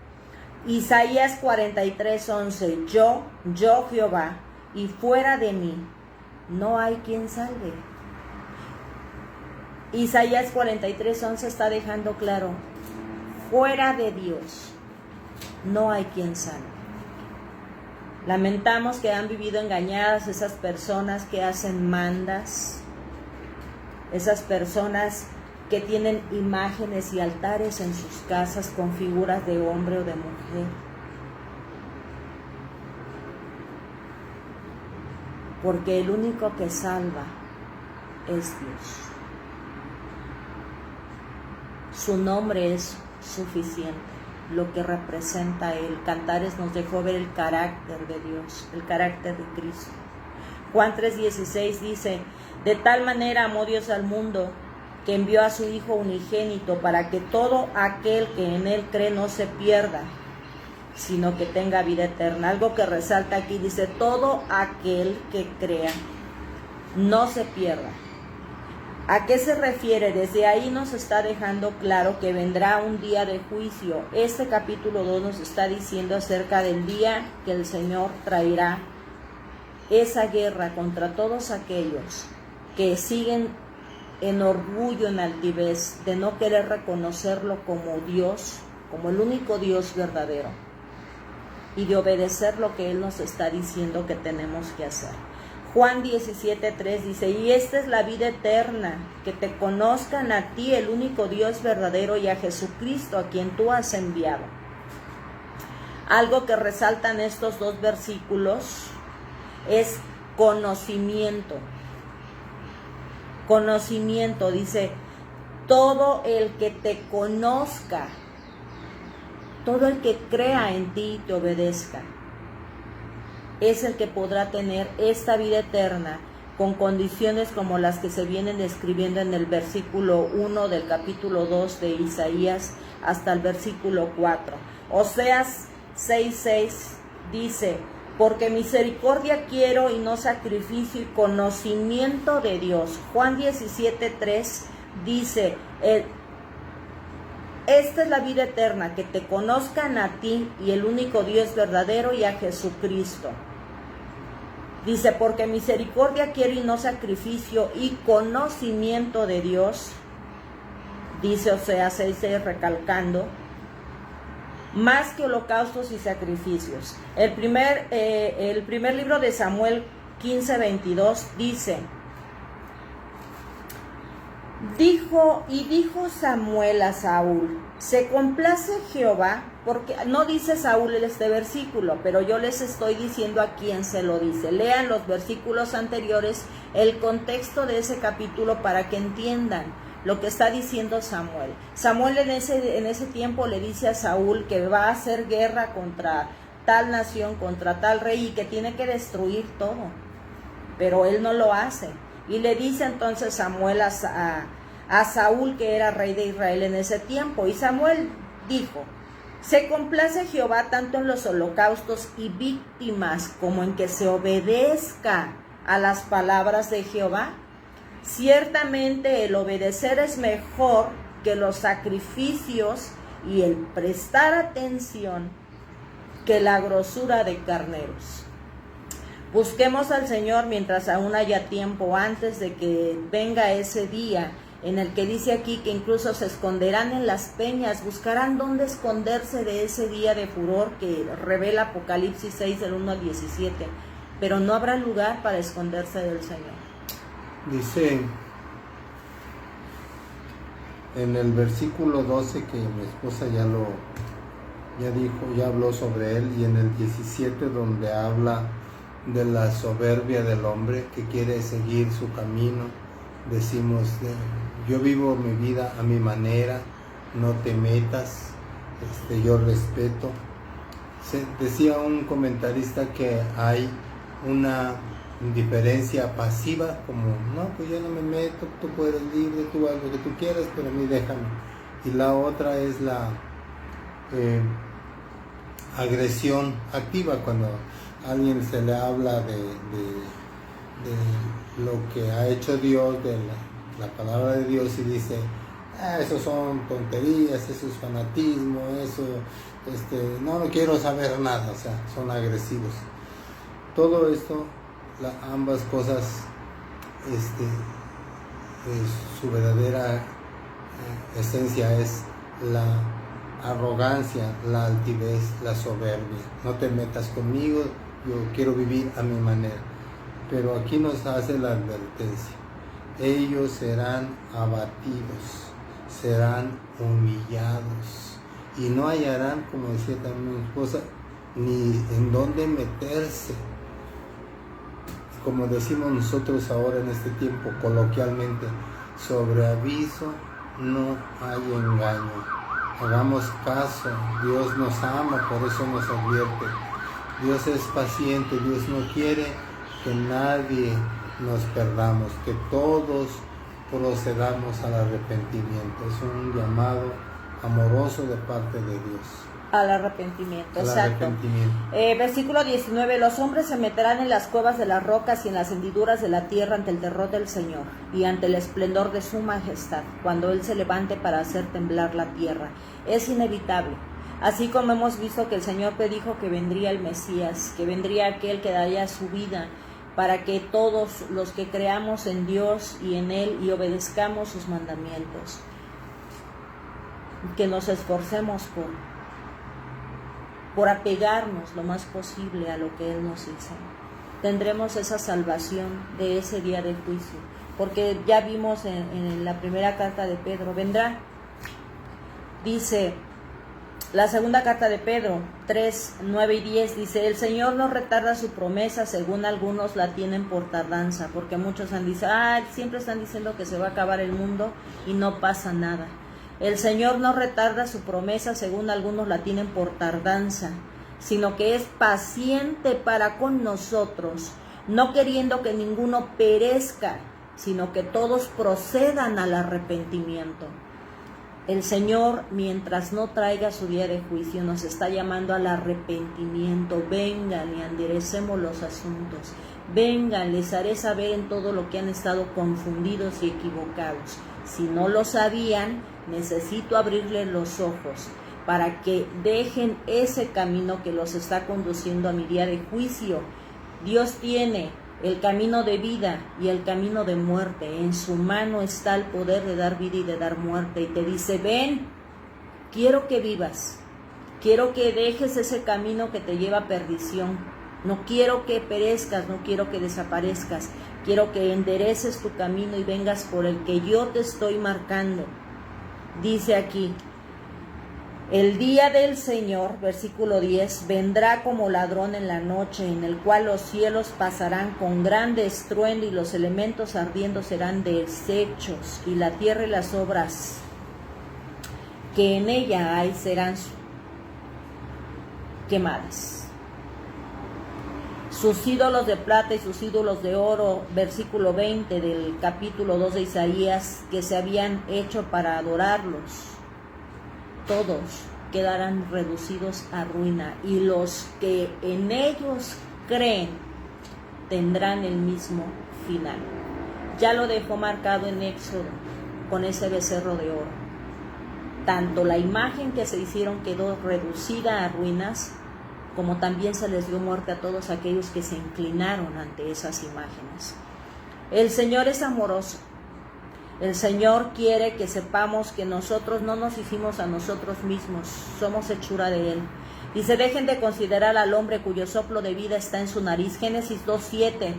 Isaías 43:11 yo Jehová, y fuera de mí no hay quien salve. Isaías 43:11 está dejando claro: fuera de Dios no hay quien salve. Lamentamos que han vivido engañadas esas personas que hacen mandas, esas personas que tienen imágenes y altares en sus casas con figuras de hombre o de mujer. Porque el único que salva es Dios. Su nombre es suficiente, lo que representa Él. Cantares nos dejó ver el carácter de Dios, el carácter de Cristo. Juan 3:16 dice: de tal manera amó Dios al mundo, que envió a su Hijo unigénito, para que todo aquel que en Él cree no se pierda, sino que tenga vida eterna. Algo que resalta aquí, dice: todo aquel que crea no se pierda. ¿A qué se refiere? Desde ahí nos está dejando claro que vendrá un día de juicio. Este capítulo 2 nos está diciendo acerca del día que el Señor traerá esa guerra contra todos aquellos que siguen en orgullo, en altivez, de no querer reconocerlo como Dios, como el único Dios verdadero, y de obedecer lo que Él nos está diciendo que tenemos que hacer. Juan 17:3 dice: y esta es la vida eterna, que te conozcan a ti, el único Dios verdadero, y a Jesucristo, a quien tú has enviado. Algo que resaltan estos dos versículos es conocimiento. Conocimiento, dice: todo el que te conozca, todo el que crea en ti y te obedezca, es el que podrá tener esta vida eterna con condiciones como las que se vienen describiendo en el versículo 1 del capítulo 2 de Isaías hasta el versículo 4. Oseas 6:6 dice: porque misericordia quiero y no sacrificio, y conocimiento de Dios. Juan 17:3 dice: esta es la vida eterna, que te conozcan a ti y el único Dios verdadero, y a Jesucristo. Dice: porque misericordia quiero y no sacrificio, y conocimiento de Dios. Dice Oseas 6:6 recalcando: más que holocaustos y sacrificios. El primer libro de Samuel 15:22 dice: dijo Samuel a Saúl: se complace Jehová, porque no dice Saúl este versículo, pero yo les estoy diciendo a quién se lo dice. Lean los versículos anteriores, el contexto de ese capítulo, para que entiendan lo que está diciendo Samuel. Samuel en ese tiempo le dice a Saúl que va a hacer guerra contra tal nación, contra tal rey, y que tiene que destruir todo, pero él no lo hace. Y le dice entonces Samuel a Saúl, que era rey de Israel en ese tiempo, y Samuel dijo: se complace Jehová tanto en los holocaustos y víctimas como en que se obedezca a las palabras de Jehová. Ciertamente el obedecer es mejor que los sacrificios, y el prestar atención que la grosura de carneros. Busquemos al Señor mientras aún haya tiempo, antes de que venga ese día en el que dice aquí que incluso se esconderán en las peñas, buscarán dónde esconderse de ese día de furor que revela Apocalipsis 6 del 1 al 17, pero no habrá lugar para esconderse del Señor. Dice en el versículo 12, que mi esposa ya habló sobre él, y en el 17, donde habla de la soberbia del hombre que quiere seguir su camino, decimos: yo vivo mi vida a mi manera, no te metas, yo respeto. Decía un comentarista que hay una indiferencia pasiva, como: no, pues yo no me meto, tú puedes libre, tú haz lo que tú quieras, pero a mí déjame. y la otra es la agresión activa, cuando a alguien se le habla de lo que ha hecho Dios, de la palabra de Dios, y dice, eso son tonterías, eso es fanatismo, eso, no quiero saber nada, o sea, son agresivos. Todo esto, ambas cosas, su verdadera esencia es la arrogancia, la altivez, la soberbia. No te metas conmigo, yo quiero vivir a mi manera. Pero aquí nos hace la advertencia: ellos serán abatidos, serán humillados, y no hallarán, como decía también mi esposa, ni en dónde meterse. Como decimos nosotros ahora en este tiempo coloquialmente, sobre aviso no hay engaño. Hagamos caso, Dios nos ama, por eso nos advierte. Dios es paciente, Dios no quiere que nadie nos perdamos, que todos procedamos al arrepentimiento. Es un llamado amoroso de parte de Dios. Al arrepentimiento, al exacto. Arrepentimiento. Versículo 19, los hombres se meterán en las cuevas de las rocas y en las hendiduras de la tierra ante el terror del Señor y ante el esplendor de su majestad, cuando Él se levante para hacer temblar la tierra. Es inevitable. Así como hemos visto que el Señor predijo que vendría el Mesías, que vendría aquel que daría su vida para que todos los que creamos en Dios y en Él y obedezcamos sus mandamientos, que nos esforcemos por apegarnos lo más posible a lo que Él nos dice. Tendremos esa salvación de ese día de juicio, porque ya vimos en la primera carta de Pedro, vendrá, dice la segunda carta de Pedro 3, 9 y 10, dice, el Señor no retarda su promesa, según algunos la tienen por tardanza, porque muchos han dicho, siempre están diciendo que se va a acabar el mundo y no pasa nada. El Señor no retarda su promesa, según algunos la tienen por tardanza, sino que es paciente para con nosotros, no queriendo que ninguno perezca, sino que todos procedan al arrepentimiento. El Señor, mientras no traiga su día de juicio, nos está llamando al arrepentimiento. Vengan y enderecemos los asuntos. Vengan, les haré saber en todo lo que han estado confundidos y equivocados. Si no lo sabían, necesito abrirles los ojos para que dejen ese camino que los está conduciendo a mi día de juicio. Dios tiene el camino de vida y el camino de muerte. En su mano está el poder de dar vida y de dar muerte. Y te dice, ven, quiero que vivas. Quiero que dejes ese camino que te lleva a perdición. No quiero que perezcas, no quiero que desaparezcas. Quiero que endereces tu camino y vengas por el que yo te estoy marcando. Dice aquí, el día del Señor, versículo 10, vendrá como ladrón en la noche, en el cual los cielos pasarán con grande estruendo y los elementos ardiendo serán deshechos, y la tierra y las obras que en ella hay serán quemadas. Sus ídolos de plata y sus ídolos de oro, versículo 20 del capítulo 2 de Isaías, que se habían hecho para adorarlos, todos quedarán reducidos a ruina, y los que en ellos creen tendrán el mismo final. Ya lo dejó marcado en Éxodo con ese becerro de oro. Tanto la imagen que se hicieron quedó reducida a ruinas, como también se les dio muerte a todos aquellos que se inclinaron ante esas imágenes. El Señor es amoroso. El Señor quiere que sepamos que nosotros no nos hicimos a nosotros mismos, somos hechura de Él. Dice, dejen de considerar al hombre cuyo soplo de vida está en su nariz. Génesis 2:7.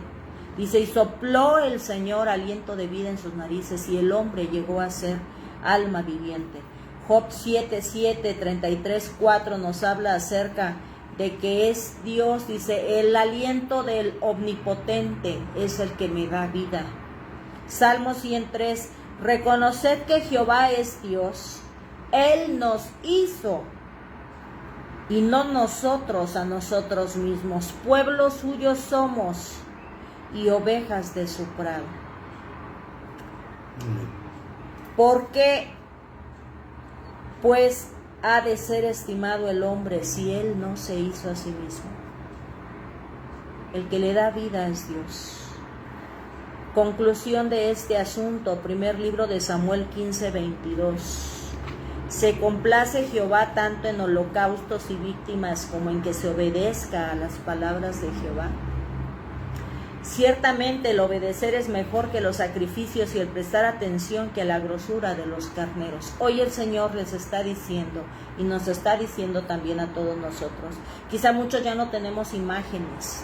Dice, y sopló el Señor aliento de vida en sus narices, y el hombre llegó a ser alma viviente. Job 7:7, 33:4 nos habla acerca de que es Dios. Dice, el aliento del omnipotente es el que me da vida. Salmo 103, reconoced que Jehová es Dios, Él nos hizo y no nosotros a nosotros mismos, pueblo suyo somos y ovejas de su prado. Porque Pues ha de ser estimado el hombre si él no se hizo a sí mismo. El que le da vida es Dios. Conclusión de este asunto, primer libro de Samuel 15:22. Se complace Jehová tanto en holocaustos y víctimas como en que se obedezca a las palabras de Jehová. Ciertamente el obedecer es mejor que los sacrificios y el prestar atención que la grosura de los carneros. Hoy el Señor les está diciendo y nos está diciendo también a todos nosotros. Quizá muchos ya no tenemos imágenes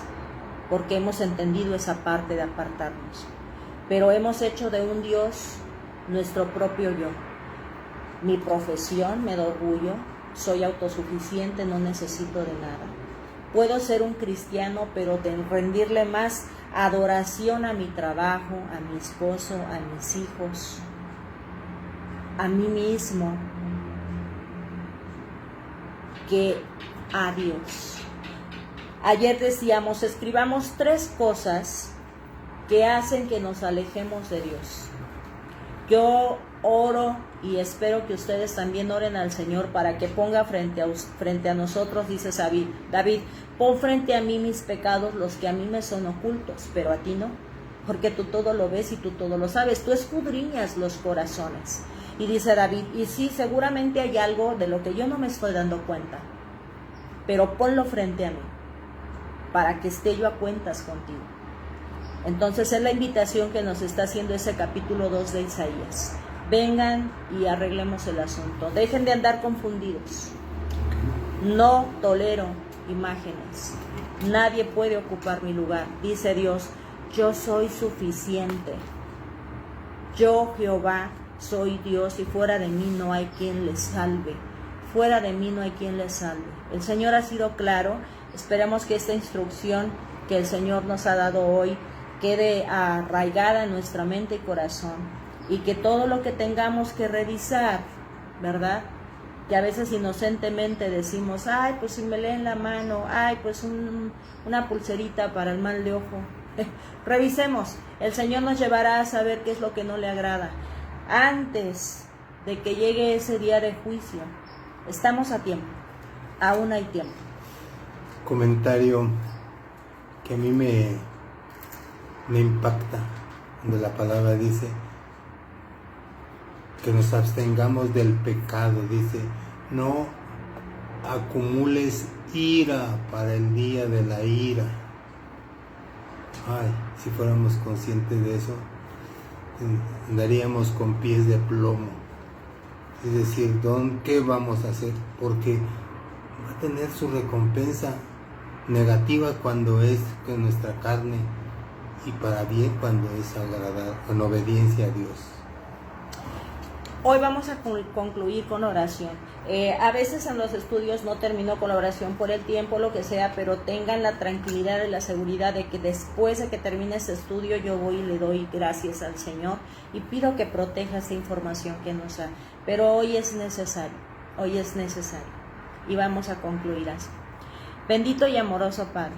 porque hemos entendido esa parte de apartarnos, pero hemos hecho de un Dios nuestro propio yo. Mi profesión me da orgullo, soy autosuficiente, no necesito de nada. Puedo ser un cristiano, pero de rendirle más adoración a mi trabajo, a mi esposo, a mis hijos, a mí mismo, que a Dios. Ayer decíamos, escribamos 3 cosas que hacen que nos alejemos de Dios. Yo oro y espero que ustedes también oren al Señor para que ponga frente a nosotros, dice David, pon frente a mí mis pecados, los que a mí me son ocultos, pero a ti no, porque tú todo lo ves y tú todo lo sabes, tú escudriñas los corazones. Y dice David, y sí, seguramente hay algo de lo que yo no me estoy dando cuenta, pero ponlo frente a mí, para que esté yo a cuentas contigo. Entonces es la invitación que nos está haciendo ese capítulo 2 de Isaías. Vengan y arreglemos el asunto. Dejen de andar confundidos. No tolero imágenes. Nadie puede ocupar mi lugar. Dice Dios, yo soy suficiente. Yo, Jehová, soy Dios y fuera de mí no hay quien le salve. Fuera de mí no hay quien le salve. El Señor ha sido claro. Esperemos que esta instrucción que el Señor nos ha dado hoy quede arraigada en nuestra mente y corazón, y que todo lo que tengamos que revisar, ¿verdad? Que a veces inocentemente decimos, ay, pues si me leen la mano, ay, pues una pulserita para el mal de ojo. Revisemos, el Señor nos llevará a saber qué es lo que no le agrada, antes de que llegue ese día de juicio. Estamos a tiempo, aún hay tiempo. Comentario que a mí me impacta, donde la palabra dice que nos abstengamos del pecado. Dice, no acumules ira para el día de la ira. Ay, si fuéramos conscientes de eso, andaríamos con pies de plomo. Es decir, ¿qué vamos a hacer? Porque va a tener su recompensa negativa cuando es con nuestra carne, y para bien cuando es agradar, con obediencia a Dios. Hoy vamos a concluir con oración. A veces en los estudios no termino con la oración por el tiempo, lo que sea, pero tengan la tranquilidad y la seguridad de que después de que termine este estudio yo voy y le doy gracias al Señor y pido que proteja esta información que nos da. Pero hoy es necesario y vamos a concluir así. Bendito y amoroso Padre,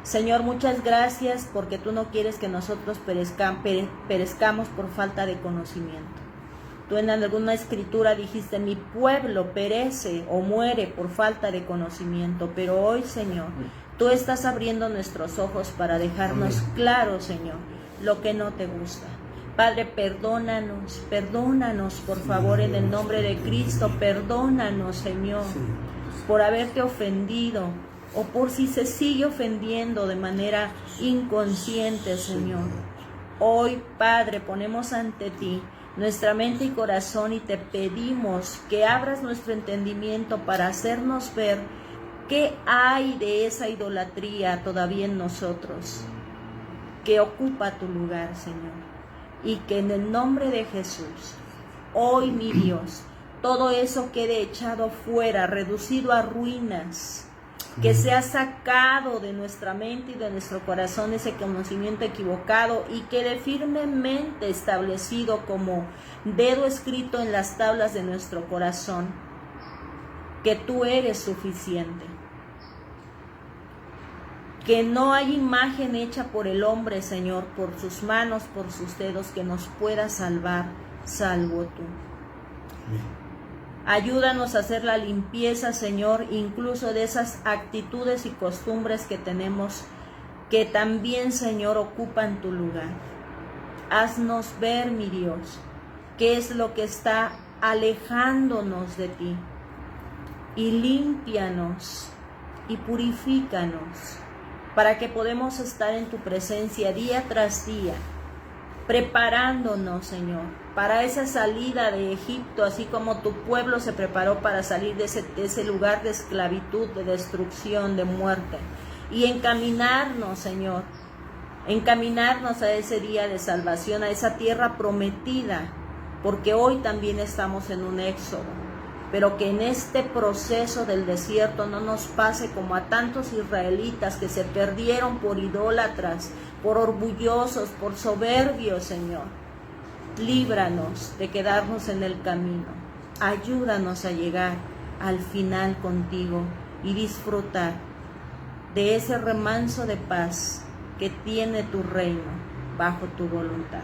Señor, muchas gracias porque tú no quieres que nosotros perezcamos por falta de conocimiento. Tú en alguna escritura dijiste, mi pueblo perece o muere por falta de conocimiento, pero hoy, Señor, tú estás abriendo nuestros ojos para dejarnos claro, Señor, lo que no te gusta. Padre, perdónanos, por favor, en el nombre de Cristo, perdónanos, Señor, por haberte ofendido, o por si se sigue ofendiendo de manera inconsciente, Señor. Hoy, Padre, ponemos ante ti nuestra mente y corazón y te pedimos que abras nuestro entendimiento para hacernos ver qué hay de esa idolatría todavía en nosotros, que ocupa tu lugar, Señor. Y que en el nombre de Jesús, hoy, mi Dios, todo eso quede echado fuera, reducido a ruinas, que sea sacado de nuestra mente y de nuestro corazón ese conocimiento equivocado y quede firmemente establecido como dedo escrito en las tablas de nuestro corazón, que tú eres suficiente, que no hay imagen hecha por el hombre, Señor, por sus manos, por sus dedos, que nos pueda salvar, salvo tú. Ayúdanos a hacer la limpieza, Señor, incluso de esas actitudes y costumbres que tenemos, que también, Señor, ocupan tu lugar. Haznos ver, mi Dios, qué es lo que está alejándonos de ti. Y límpianos y purifícanos para que podamos estar en tu presencia día tras día, preparándonos, Señor, para esa salida de Egipto, así como tu pueblo se preparó para salir de ese lugar de esclavitud, de destrucción, de muerte, y encaminarnos, Señor, encaminarnos a ese día de salvación, a esa tierra prometida, porque hoy también estamos en un éxodo, pero que en este proceso del desierto no nos pase como a tantos israelitas que se perdieron por idólatras, por orgullosos, por soberbios, Señor. Líbranos de quedarnos en el camino. Ayúdanos a llegar al final contigo y disfrutar de ese remanso de paz que tiene tu reino bajo tu voluntad.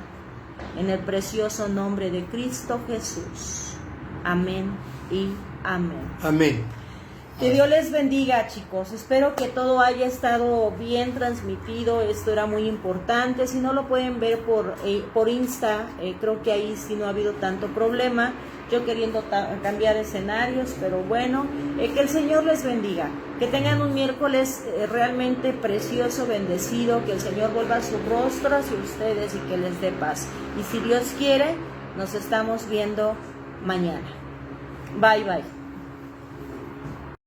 En el precioso nombre de Cristo Jesús. Amén y amén. Amén. Que Dios les bendiga, chicos. Espero que todo haya estado bien transmitido. Esto era muy importante. Si no lo pueden ver por Insta, creo que ahí sí no ha habido tanto problema. Yo queriendo cambiar escenarios, pero bueno, que el Señor les bendiga. Que tengan un miércoles realmente precioso, bendecido. Que el Señor vuelva su rostro hacia ustedes y que les dé paz. Y si Dios quiere, nos estamos viendo mañana. Bye, bye.